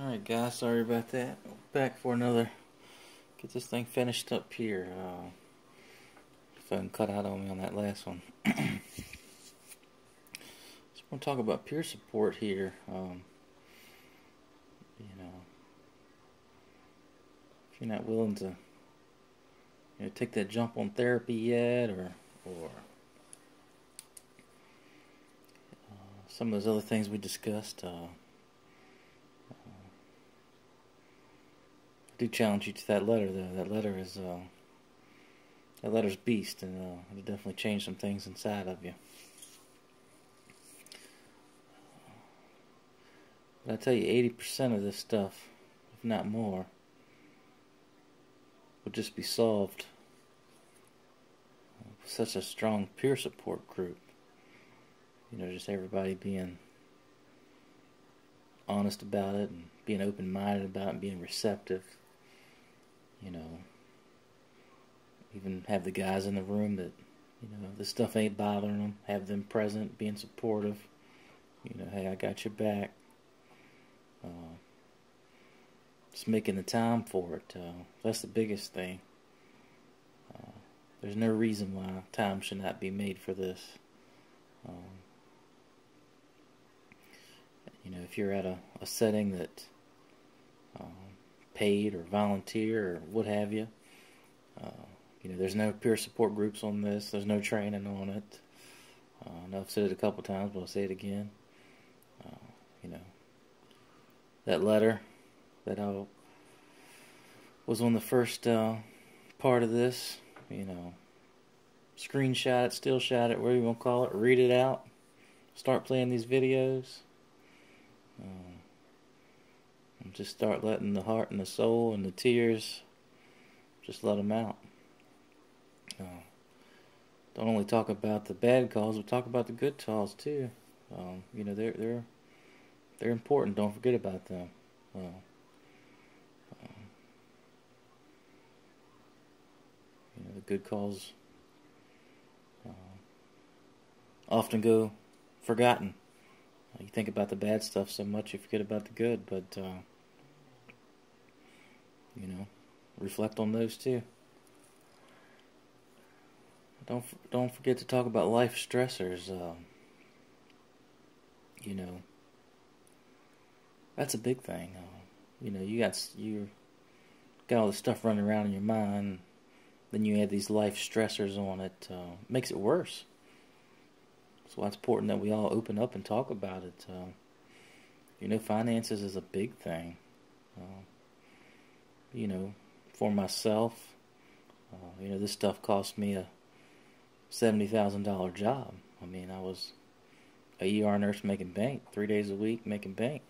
Alright guys, sorry about that. Back for another, get this thing finished up here. Phone cut out on me on that last one. So we're going to talk about peer support here. If you're not willing to take that jump on therapy yet, or some of those other things we discussed, I do challenge you to that letter, though. That letter's beast, and it'll definitely change some things inside of you. But I tell you, 80% of this stuff, if not more, would just be solved with such a strong peer support group. Just everybody being honest about it, and being open-minded about it, and being receptive. Even have the guys in the room that, this stuff ain't bothering them. Have them present, being supportive. Hey, I got your back. Just making the time for it. That's the biggest thing. There's no reason why time should not be made for this. If you're at a setting that paid or volunteer or what have you, there's no peer support groups on this. There's no training on it. I know I've said it a couple times, but I'll say it again. That letter that I was on the first part of this, screenshot it, still shot it, whatever you want to call it, read it out, start playing these videos, and just start letting the heart and the soul and the tears, just let them out. Don't only talk about the bad calls, but talk about the good calls too. They're important. Don't forget about them. The good calls often go forgotten. You think about the bad stuff so much you forget about the good, but reflect on those too. Don't forget to talk about life stressors. That's a big thing. You got all this stuff running around in your mind. Then you add these life stressors on it. Makes it worse. That's why it's important that we all open up and talk about it. Finances is a big thing. For myself, this stuff cost me a $70,000 job. I was a ER nurse making bank, 3 days a week making bank.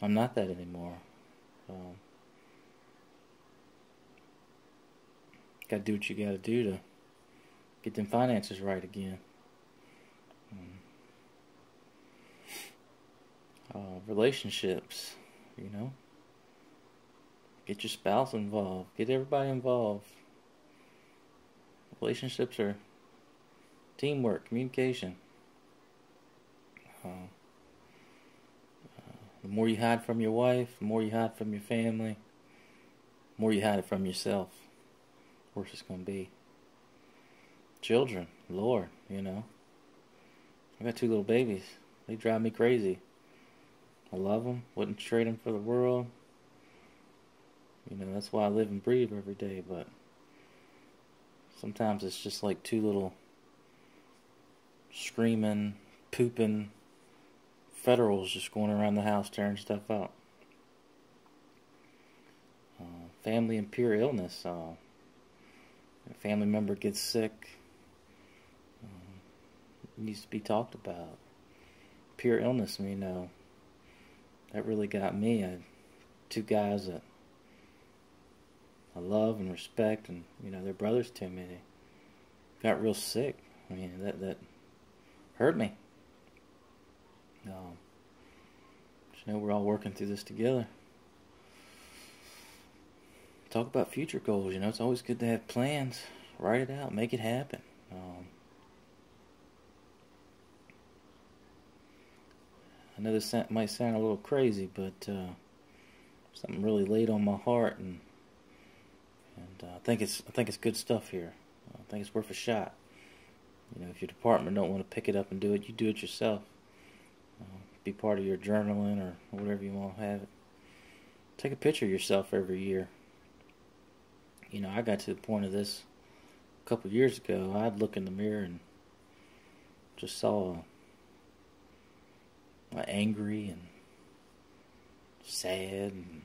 I'm not that anymore. Got to do what you got to do to get them finances right again. Relationships, get your spouse involved. Get everybody involved. Relationships are teamwork, communication. The more you hide from your wife, the more you hide from your family, the more you hide it from yourself, the worse it's going to be. Children, Lord, I got 2 little babies. They drive me crazy. I love them. Wouldn't trade them for the world. That's why I live and breathe every day, but sometimes it's just like 2 little screaming, pooping federals just going around the house tearing stuff up. Family and peer illness. A family member gets sick. It needs to be talked about. Peer illness, that really got me. I had 2 guys that I love and respect, and they're brothers to me. They got real sick. That hurt me. We're all working through this together. Talk about future goals. It's always good to have plans. Write it out. Make it happen. I know this might sound a little crazy, but something really laid on my heart, and I think it's good stuff here. I think it's worth a shot. You know, if your department don't want to pick it up and do it, you do it yourself. Be part of your journaling or whatever you want to have it. Take a picture of yourself every year. You know, I got to the point of this a couple of years ago. I'd look in the mirror and just saw an angry and sad and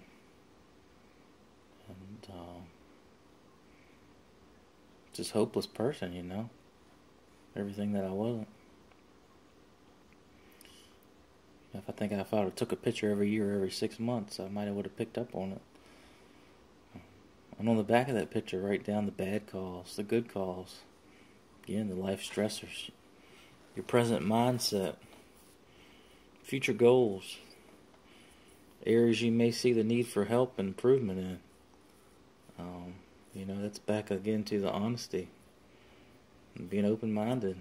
just hopeless person, you know. Everything that I wasn't. If I think if I would have took a picture every year, every 6 months, I might have would have picked up on it. And on the back of that picture, write down the bad calls, the good calls. Again, the life stressors, your present mindset, future goals, areas you may see the need for help and improvement in. You know, that's back again to the honesty and being open-minded.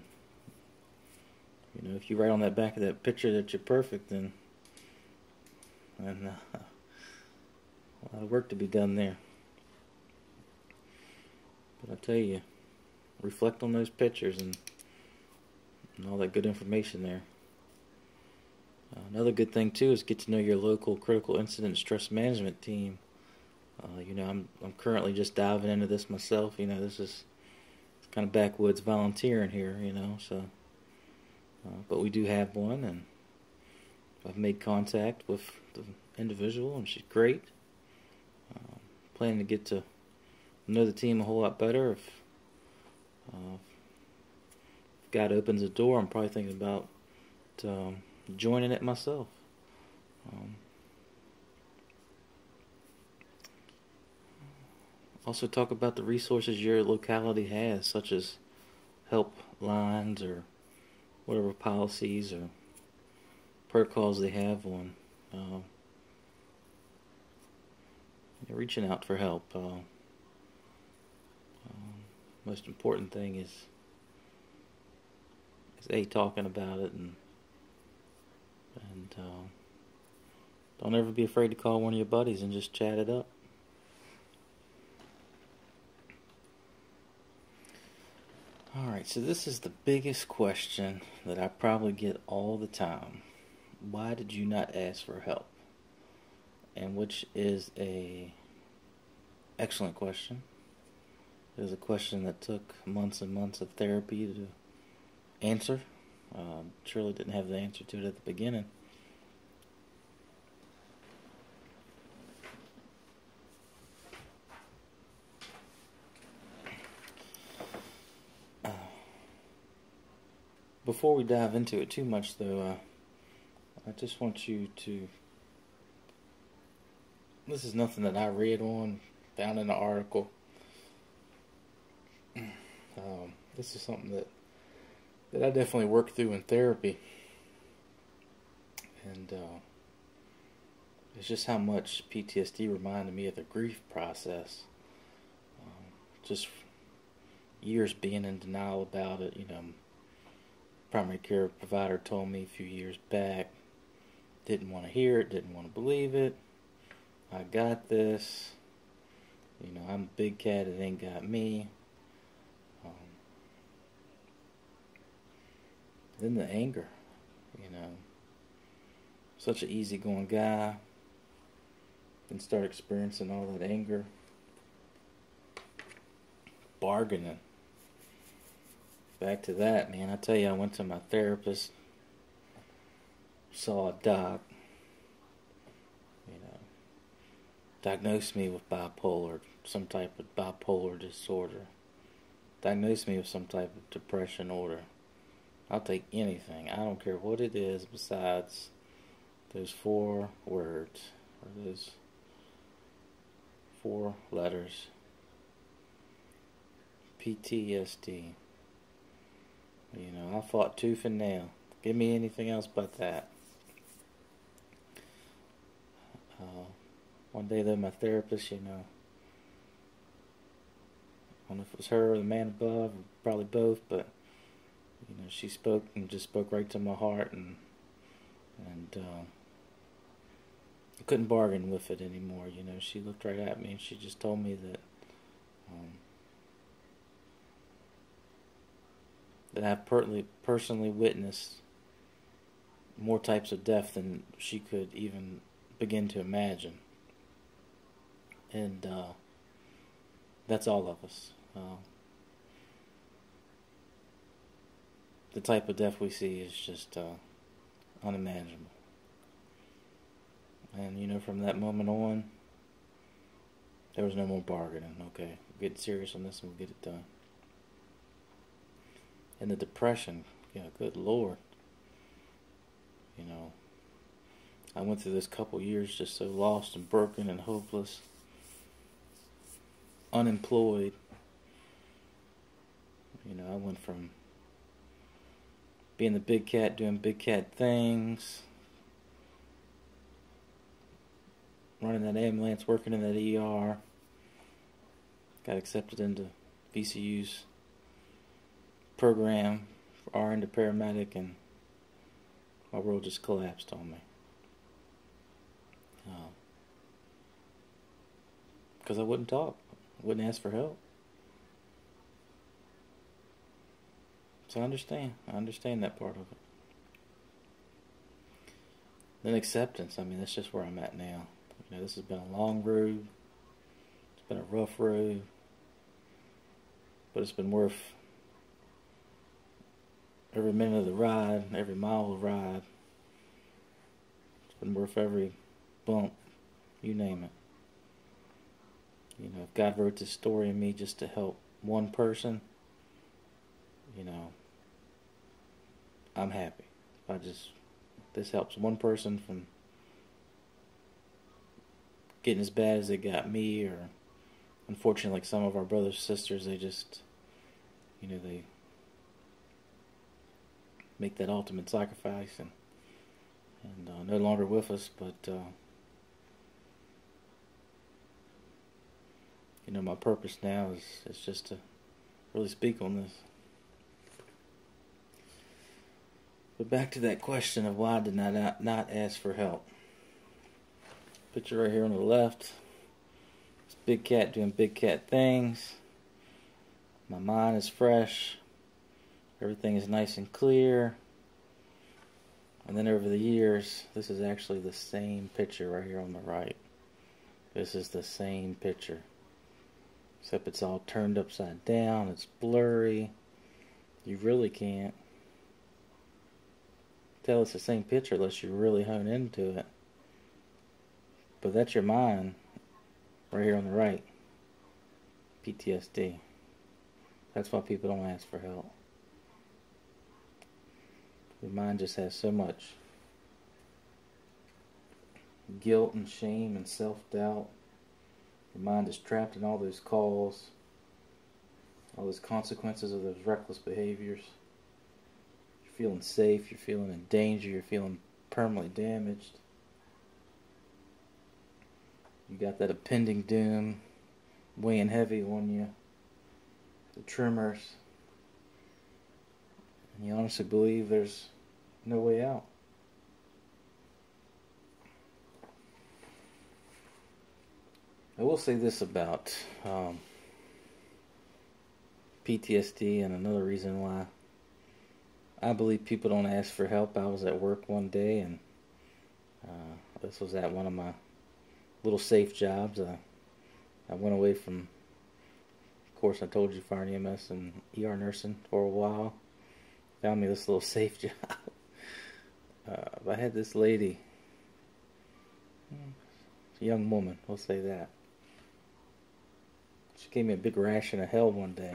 You know, if you write on that back of that picture that you're perfect, then a lot of work to be done there. But I tell you, reflect on those pictures and all that good information there. Another good thing too is get to know your local critical incident stress management team. You know, I'm currently just diving into this myself. You know, this is kind of backwoods volunteering here. You know, so but we do have one, and I've made contact with the individual, and she's great. Planning to get to know the team a whole lot better. If God opens the door, I'm probably thinking about joining it myself. Also talk about the resources your locality has, such as help lines or whatever policies or protocols they have on reaching out for help. Most important thing is talking about it, and don't ever be afraid to call one of your buddies and just chat it up. Alright, so this is the biggest question that I probably get all the time. Why did you not ask for help? And which is a excellent question. It is a question that took months and months of therapy to answer. Surely didn't have the answer to it at the beginning. Before we dive into it too much, though, I just want you to... This is nothing that I read on, found in an article. This is something that I definitely worked through in therapy. And it's just how much PTSD reminded me of the grief process. Just years being in denial about it, you know. Primary care provider told me a few years back, didn't want to hear it, didn't want to believe it. I got this. You know, I'm a big cat, it ain't got me. Then the anger, you know. Such an easygoing guy. Then start experiencing all that anger. Bargaining. Back to that, man. I tell you, I went to my therapist, saw a doc, you know, diagnosed me with bipolar, some type of bipolar disorder, diagnosed me with some type of depression order. I'll take anything. I don't care what it is besides those 4 words, or those 4 letters. PTSD. You know, I fought tooth and nail. Give me anything else but that. One day though, my therapist, you know, I don't know if it was her or the man above, or probably both, but, you know, she spoke and just spoke right to my heart, and And I couldn't bargain with it anymore. You know, she looked right at me and she just told me that I've personally witnessed more types of death than she could even begin to imagine. And that's all of us. The type of death we see is just unimaginable. And, you know, from that moment on, there was no more bargaining. Okay, we'll get serious on this and we'll get it done. And the depression, you know, good Lord. You know, I went through this couple years just so lost and broken and hopeless, unemployed. You know, I went from being the big cat, doing big cat things, running that ambulance, working in that ER, got accepted into VCU's program for RN to paramedic, and my world just collapsed on me. Because I wouldn't talk, wouldn't ask for help. So I understand that part of it. Then acceptance, I mean, that's just where I'm at now. You know, this has been a long road. It's been a rough road. But it's been worth every minute of the ride, every mile of the ride. It's been worth every bump, you name it. You know, if God wrote this story in me just to help one person, you know, I'm happy. If this helps one person from getting as bad as it got me, or unfortunately like some of our brothers and sisters, they just, you know, they make that ultimate sacrifice and no longer with us, but you know, my purpose now is just to really speak on this. But back to that question of why did I not ask for help. Picture right here on the left. It's big cat doing big cat things. My mind is fresh. Everything is nice and clear. And then over the years, this is actually the same picture right here on the right. This is the same picture. Except it's all turned upside down. It's blurry. You really can't tell it's the same picture unless you really hone into it. But that's your mind right here on the right. PTSD. That's why people don't ask for help. Your mind just has so much guilt and shame and self-doubt. Your mind is trapped in all those calls, all those consequences of those reckless behaviors. You're feeling safe, you're feeling in danger, you're feeling permanently damaged. You got that impending doom weighing heavy on you, the tremors, and you honestly believe there's no way out. I will say this about PTSD, and another reason why I believe people don't ask for help. I was at work one day, and this was at one of my little safe jobs. I went away from, of course, I told you, fire and EMS and ER nursing for a while. Found me this little safe job. I had this lady, a young woman, we'll say that. She gave me a big ration of hell one day.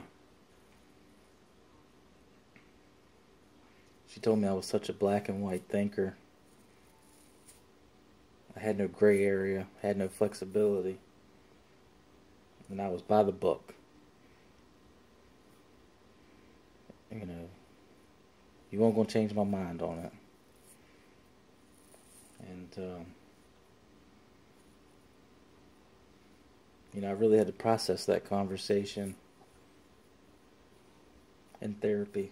She told me I was such a black and white thinker. I had no gray area, had no flexibility, and I was by the book. You know, you weren't going to change my mind on it. And, you know, I really had to process that conversation in therapy.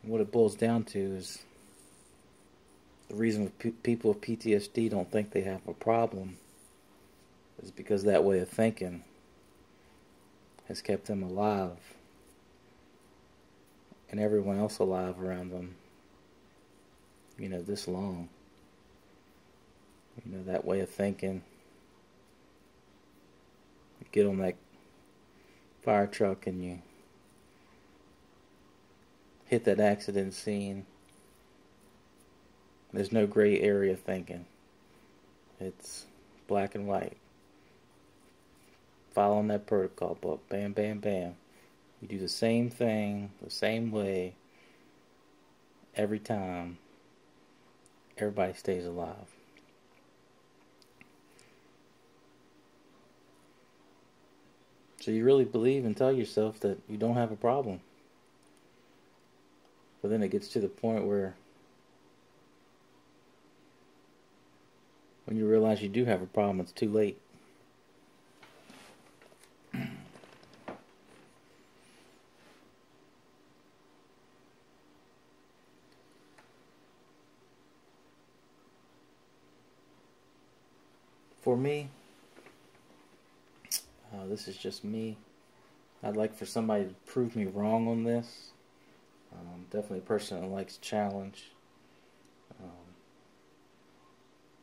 And what it boils down to is The reason people with PTSD don't think they have a problem is because that way of thinking has kept them alive and everyone else alive around them, this long. That way of thinking. You get on that fire truck and you hit that accident scene. There's no gray area thinking. It's black and white. Following that protocol book. Bam, bam, bam. You do the same thing, the same way, every time. Everybody stays alive. So you really believe and tell yourself that you don't have a problem. But then it gets to the point where when you realize you do have a problem, it's too late. For me, this is just me. I'd like for somebody to prove me wrong on this. Definitely a person that likes challenge.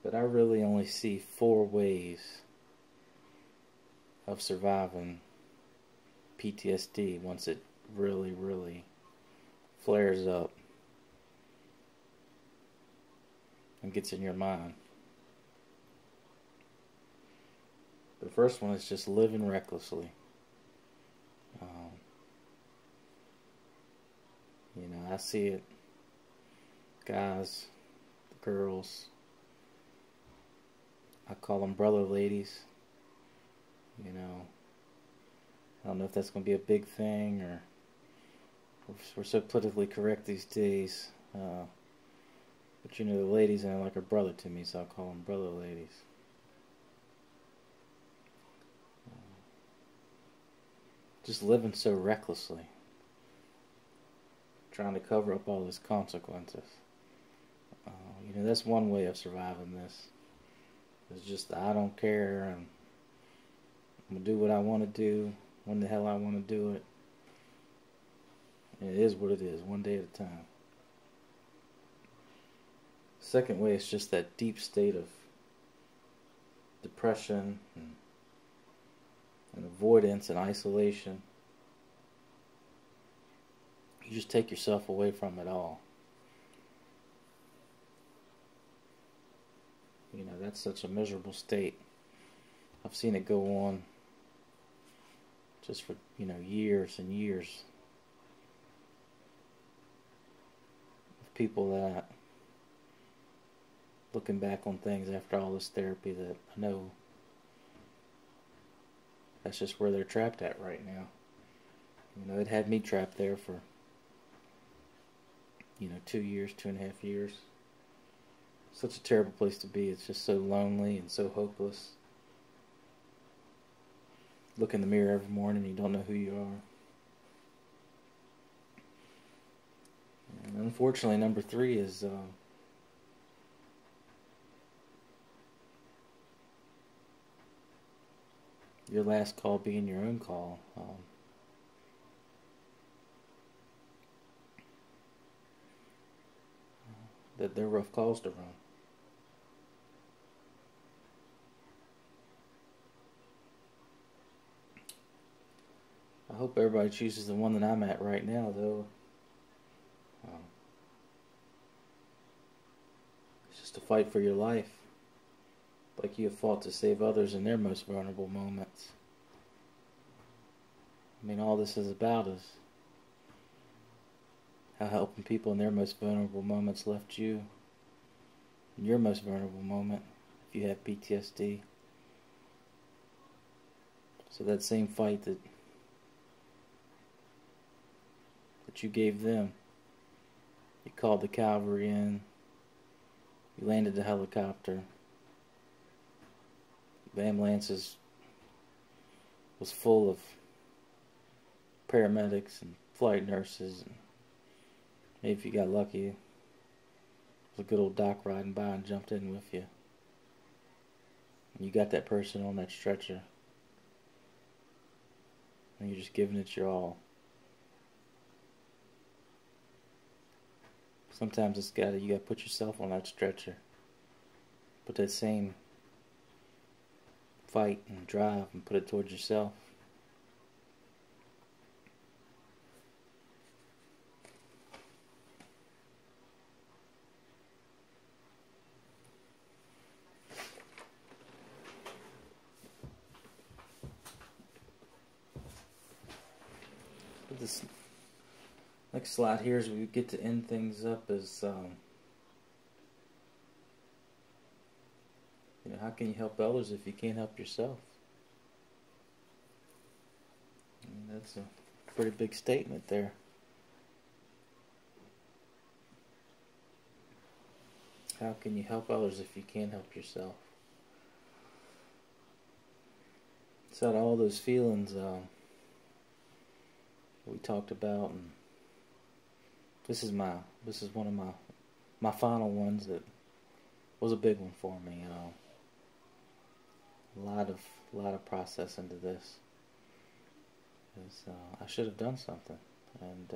But I really only see 4 ways of surviving PTSD once it really, really flares up and gets in your mind. The first one is just living recklessly. I see it. Guys, girls, I call them brother ladies. I don't know if that's going to be a big thing, or we're so politically correct these days. But the ladies are like a brother to me, so I call them brother ladies. Just living so recklessly, trying to cover up all these consequences. That's one way of surviving this. It's just I don't care, and I'm going to do what I want to do, when the hell I want to do it. And it is what it is, one day at a time. Second way is just that deep state of depression and avoidance and isolation. You just take yourself away from it all. That's such a miserable state. I've seen it go on just for, years and years. Of people that, looking back on things after all this therapy, that I know that's just where they're trapped at right now. It had me trapped there for 2 years, 2.5 years. Such a terrible place to be. It's just so lonely and so hopeless. Look in the mirror every morning and you don't know who you are. And unfortunately, number 3 is your last call being your own call. That they're rough calls to run. I hope everybody chooses the one that I'm at right now, though. It's just a fight for your life, like you have fought to save others in their most vulnerable moments. All this is about is how helping people in their most vulnerable moments left you in your most vulnerable moment, if you have PTSD. So that same fight that you gave them, you called the cavalry in, you landed the helicopter, the ambulances was full of paramedics and flight nurses, and maybe if you got lucky, was a good old doc riding by and jumped in with you. And you got that person on that stretcher. And you're just giving it your all. Sometimes you gotta put yourself on that stretcher. Put that same fight and drive and put it towards yourself. But this next slide here, as we get to end things up, is how can you help others if you can't help yourself? I mean, that's a pretty big statement there. How can you help others if you can't help yourself? It's out of all those feelings we talked about, and this is one of my final ones that was a big one for me. A lot of process into this. I should have done something, and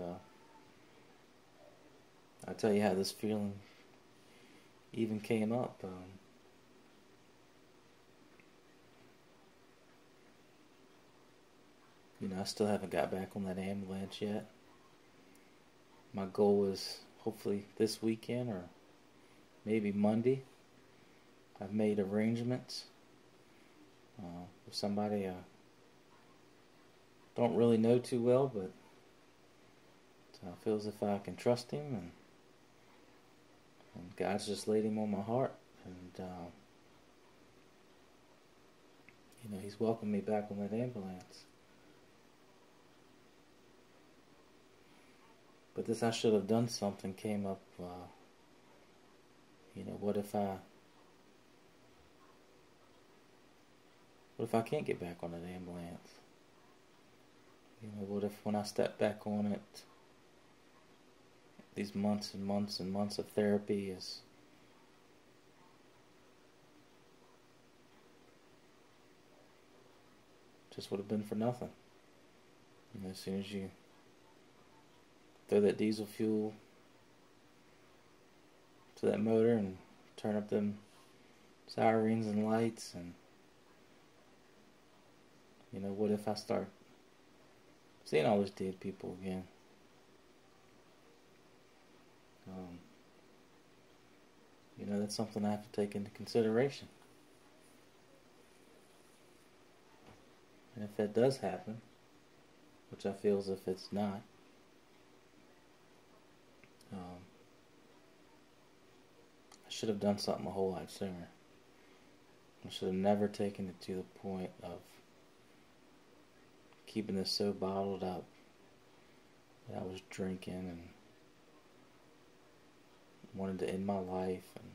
I tell you how this feeling even came up. I still haven't got back on that ambulance yet. My goal is hopefully this weekend or maybe Monday. I've made arrangements with somebody I don't really know too well, but I feel as if I can trust him, and God's just laid him on my heart, and he's welcomed me back on that ambulance. But this I should have done something came up. What if I can't get back on that ambulance? What if when I step back on it, these months and months and months of therapy is just would have been for nothing? As soon as you throw that diesel fuel to that motor and turn up them sirens and lights, and what if I start seeing all those dead people again? That's something I have to take into consideration. And if that does happen, which I feel as if it's not, I should have done something a whole lot sooner. I should have never taken it to the point of keeping this so bottled up that I was drinking and wanted to end my life, and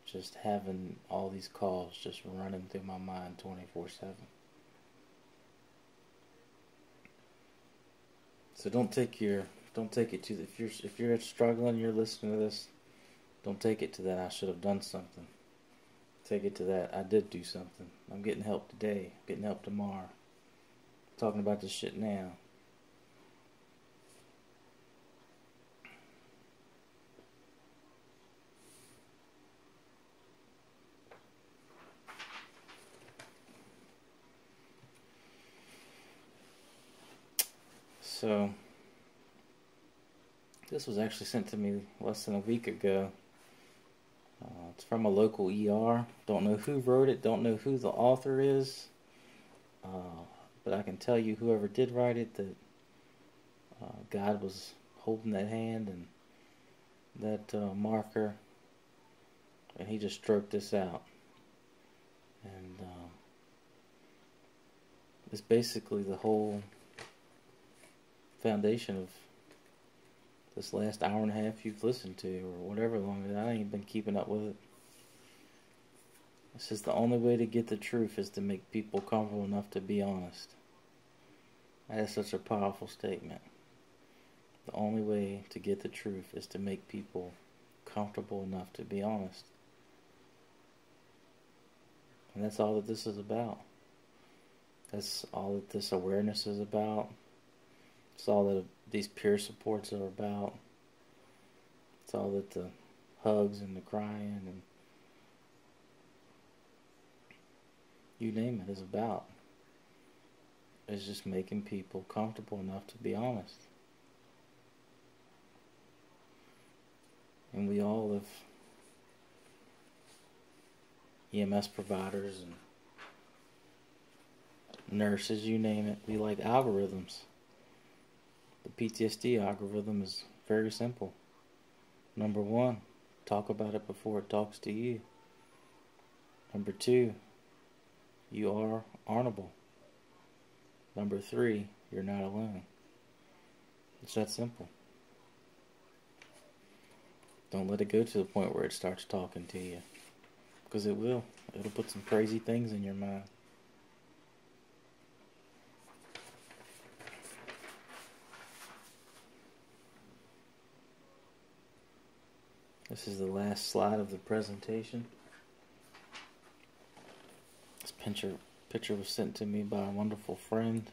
just having all these calls just running through my mind 24/7. So don't take it to if you're struggling, you're listening to this, don't take it to that I should have done something. Take it to that I did do something. I'm getting help today, I'm getting help tomorrow. I'm talking about this shit now. So this was actually sent to me less than a week ago. It's from a local ER. Don't know who wrote it, don't know who the author is, but I can tell you whoever did write it, that God was holding that hand and that marker, and he just stroked this out. And it's basically the whole foundation of this last hour and a half you've listened to, or whatever long. I ain't been keeping up with it. This is the only way to get the truth, is to make people comfortable enough to be honest. That is such a powerful statement. The only way to get the truth is to make people comfortable enough to be honest. And that's all that this is about. That's all that this awareness is about. It's all that these peer supports are about. It's all that the hugs and the crying and you name it is about. It's just making people comfortable enough to be honest. And we all have EMS providers and nurses, you name it. We like algorithms. The PTSD algorithm is very simple. Number 1, talk about it before it talks to you. Number 2, you are honorable. Number 3, you're not alone. It's that simple. Don't let it go to the point where it starts talking to you. Because it will. It'll put some crazy things in your mind. This is the last slide of the presentation. This picture was sent to me by a wonderful friend.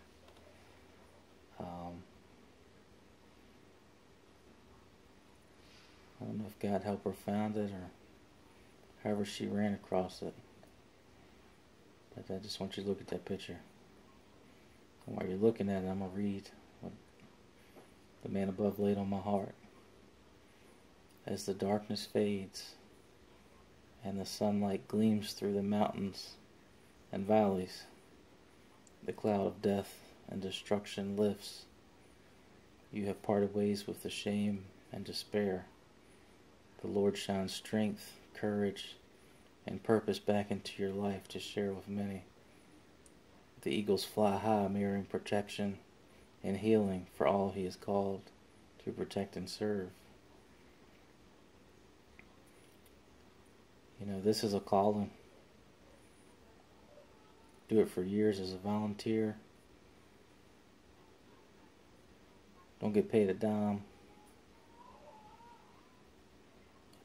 I don't know if God helped her found it or however she ran across it. But I just want you to look at that picture. And while you're looking at it, I'm going to read what the man above laid on my heart. As the darkness fades and the sunlight gleams through the mountains and valleys, the cloud of death and destruction lifts. You have parted ways with the shame and despair. The Lord shines strength, courage, and purpose back into your life to share with many. The eagles fly high, mirroring protection and healing for all He is called to protect and serve. You know, this is a calling. Do it for years as a volunteer. Don't get paid a dime.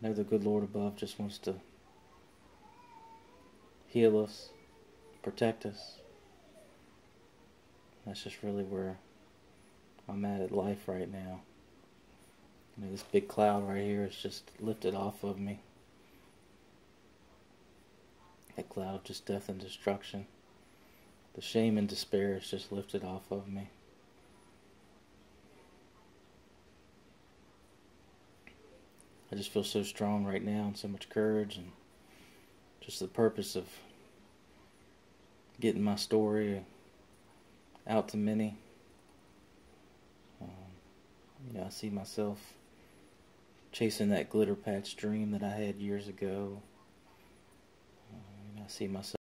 I know the good Lord above just wants to heal us, protect us. That's just really where I'm at life right now. You know, this big cloud right here is just lifted off of me. That cloud of just death and destruction. The shame and despair is just lifted off of me. I just feel so strong right now and so much courage and just the purpose of getting my story out to many. You know, I see myself chasing that glitter patch dream that I had years ago. I see myself